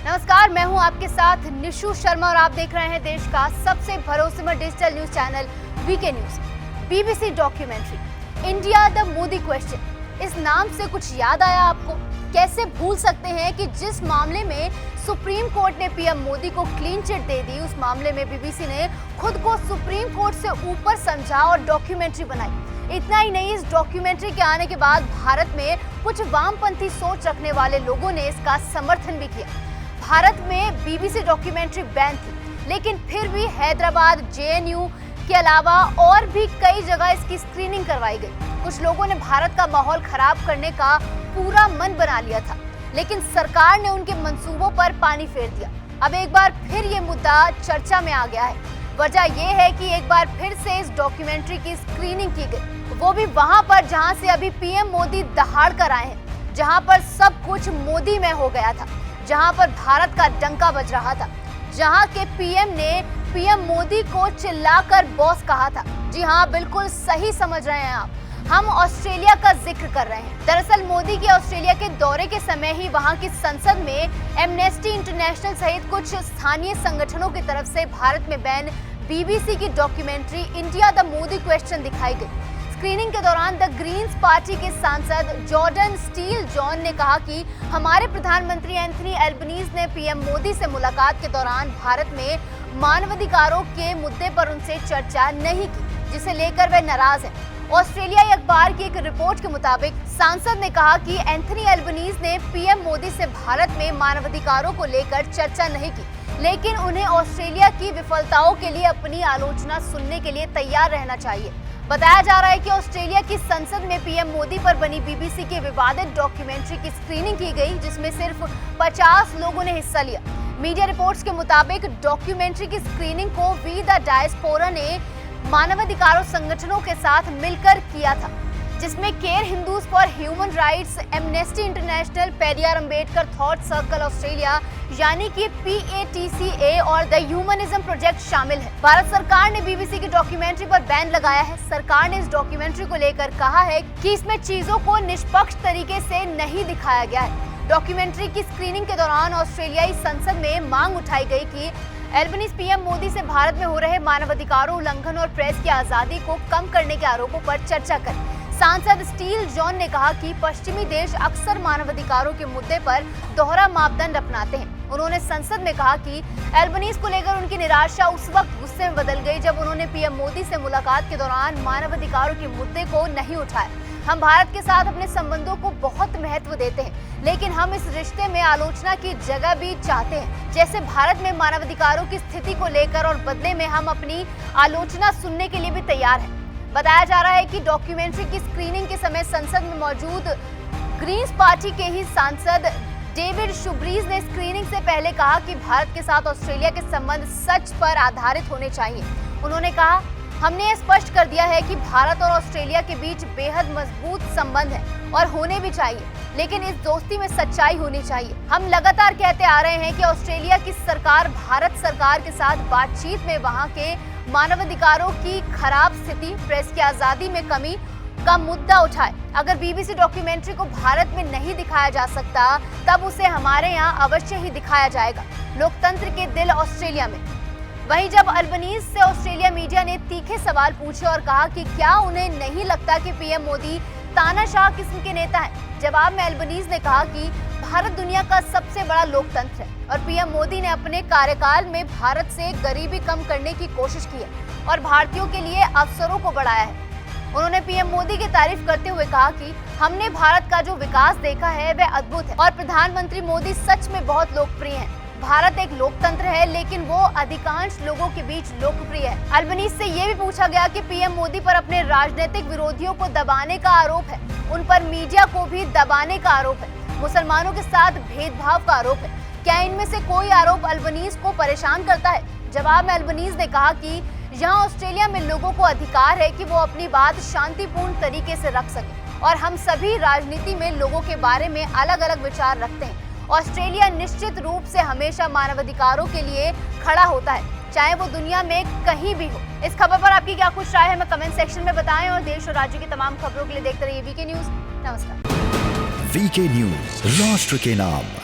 नमस्कार, मैं हूं आपके साथ निशु शर्मा और आप देख रहे हैं देश का सबसे भरोसेमंद digital news channel VK news. BBC documentary India the Modi question, इस नाम से कुछ याद आया आपको? कैसे भूल सकते हैं कि जिस मामले में सुप्रीम कोर्ट ने पीएम मोदी को क्लीन चिट दे दी, उस मामले में बीबीसी ने खुद को सुप्रीम कोर्ट से ऊपर समझा और डॉक्यूमेंट्री बनाई। इतना ही नहीं, इस डॉक्यूमेंट्री के आने के बाद भारत में कुछ वामपंथी सोच रखने वाले लोगों ने इसका समर्थन भी किया। भारत में बीबीसी डॉक्यूमेंट्री बैन थी, लेकिन फिर भी हैदराबाद, जेएनयू के अलावा और भी कई जगह इसकी स्क्रीनिंग करवाई गई। कुछ लोगों ने भारत का माहौल खराब करने का पूरा मन बना लिया था, लेकिन सरकार ने उनके मंसूबों पर पानी फेर दिया। अब एक बार फिर ये मुद्दा चर्चा में आ गया है। वजह यह है कि एक बार फिर से इस डॉक्यूमेंट्री की स्क्रीनिंग की गई, वो भी वहां पर जहां से अभी पीएम मोदी दहाड़ कर आए हैं, जहां पर सब कुछ मोदी में हो गया था, जहां पर भारत का डंका बज रहा था, जहां के पीएम ने पीएम मोदी को चिल्लाकर बॉस कहा था। जी हाँ, बिल्कुल सही समझ रहे हैं आप, हम ऑस्ट्रेलिया का जिक्र कर रहे हैं। दरअसल मोदी के ऑस्ट्रेलिया के दौरे के समय ही वहां की संसद में एमनेस्टी इंटरनेशनल सहित कुछ स्थानीय संगठनों की तरफ से भारत में बैन बीबीसी की documentary India the Modi question दिखाई गई। स्क्रीनिंग के दौरान द ग्रीन्स पार्टी के सांसद जॉर्डन स्टील जॉन ने कहा कि हमारे प्रधानमंत्री एंथनी एल्बनीज ने पीएम मोदी से मुलाकात के दौरान भारत में मानवाधिकारों के मुद्दे पर उनसे चर्चा नहीं की, जिसे लेकर वे नाराज हैं। ऑस्ट्रेलियाई अखबार की एक रिपोर्ट के मुताबिक सांसद ने कहा कि एंथनी एल्बनीज ने पीएम मोदी से भारत में मानवाधिकारों को लेकर चर्चा नहीं की, लेकिन उन्हें ऑस्ट्रेलिया की विफलताओं के लिए अपनी आलोचना सुनने के लिए तैयार रहना चाहिए। बताया जा रहा है कि ऑस्ट्रेलिया की संसद में पीएम मोदी पर बनी बीबीसी के विवादित डॉक्यूमेंट्री की स्क्रीनिंग की गई, जिसमें सिर्फ 50 लोगों ने हिस्सा लिया। मीडिया रिपोर्ट्स के मुताबिक डॉक्यूमेंट्री की स्क्रीनिंग को वी द डायस्पोरा ने मानवाधिकारों संगठनों के साथ मिलकर किया था, जिसमें care Hindus for human rights, amnesty international, Periyar Ambedkar thought circle Australia यानी कि PATCA और द ह्यूमनिज्म प्रोजेक्ट शामिल है। भारत सरकार ने बीबीसी की डॉक्यूमेंट्री पर बैन लगाया है। सरकार ने इस डॉक्यूमेंट्री को लेकर कहा है कि इसमें चीजों को निष्पक्ष तरीके से नहीं दिखाया गया है। डॉक्यूमेंट्री की स्क्रीनिंग के दौरान ऑस्ट्रेलियाई संसद में मांग उठाई गई कि एल्बनीज पीएम मोदी से भारत में हो रहे मानवाधिकारों उल्लंघन और प्रेस की आजादी को कम करने के आरोपों पर चर्चा करें। सांसद स्टील जॉन ने कहा कि पश्चिमी देश अक्सर मानवाधिकारों के मुद्दे पर दोहरा मापदंड अपनाते हैं। उन्होंने संसद में कहा कि एल्बनीज को लेकर उनकी निराशा उस वक्त गुस्से में बदल गई जब उन्होंने पीएम मोदी से मुलाकात के दौरान मानवाधिकारों के मुद्दे को नहीं उठाया। हम भारत के साथ अपने संबंधों को बहुत महत्व देते हैं, लेकिन हम इस रिश्ते में आलोचना की जगह भी चाहते हैं, जैसे भारत में मानवाधिकारों की स्थिति को लेकर, और बदले में हम अपनी आलोचना सुनने के लिए भी तैयार हैं। बताया जा रहा है कि डॉक्यूमेंट्री की स्क्रीनिंग के समय संसद में मौजूद ग्रीन्स पार्टी के ही सांसद डेविड शुब्रीज ने स्क्रीनिंग से पहले कहा कि भारत के साथ ऑस्ट्रेलिया के संबंध सच पर आधारित होने चाहिए। उन्होंने कहा, हमने ये स्पष्ट कर दिया है कि भारत और ऑस्ट्रेलिया के बीच बेहद मजबूत संबंध है और होने भी चाहिए, लेकिन इस दोस्ती में सच्चाई होनी चाहिए। हम लगातार कहते आ रहे हैं कि ऑस्ट्रेलिया की सरकार भारत सरकार के साथ बातचीत में वहां के मानवाधिकारों की खराब स्थिति, प्रेस की आजादी में कमी का मुद्दा उठाए। अगर बीबीसी डॉक्यूमेंट्री को भारत में नहीं दिखाया जा सकता, तब उसे हमारे यहाँ अवश्य ही दिखाया जाएगा। लोकतंत्र के दिल ऑस्ट्रेलिया में। वहीं जब अल्बनीज से ऑस्ट्रेलिया मीडिया ने तीखे सवाल पूछे और कहा कि क्या उन्हें नहीं लगता कि पीएम मोदी तानाशाह किस्म के नेता हैं, जवाब में अल्बनीज ने कहा कि भारत दुनिया का सबसे बड़ा लोकतंत्र है और पीएम मोदी ने अपने कार्यकाल में भारत से गरीबी कम करने की कोशिश की है और भारतीयों के लिए अवसरों को बढ़ाया है। उन्होंने पीएम मोदी की तारीफ करते हुए कहा कि हमने भारत का जो विकास देखा है वह अद्भुत है और प्रधानमंत्री मोदी सच में बहुत लोकप्रिय हैं। भारत एक लोकतंत्र है, लेकिन वो अधिकांश लोगों के बीच लोकप्रिय है। अल्बनीज से ये भी पूछा गया कि पीएम मोदी पर अपने राजनीतिक विरोधियों को दबाने का आरोप है, उन पर मीडिया को भी दबाने का आरोप है, मुसलमानों के साथ भेदभाव का आरोप है। क्या इनमें से कोई आरोप अल्बनीज को परेशान करता है? जवाब में अल्बनीज ने कहा कि यहाँ ऑस्ट्रेलिया में लोगों को अधिकार है कि वो अपनी बात शांतिपूर्ण तरीके से रख सके और हम सभी राजनीति में लोगों के बारे में अलग अलग विचार रखते हैं। ऑस्ट्रेलिया निश्चित रूप से हमेशा मानवाधिकारों के लिए खड़ा होता है, चाहे वो दुनिया में कहीं भी हो। इस खबर पर आपकी क्या कुछ राय है, हमें कमेंट सेक्शन में बताएं और देश और राज्य की तमाम खबरों के लिए देखते रहिए वीके न्यूज। नमस्कार। वीके न्यूज, राष्ट्र के नाम।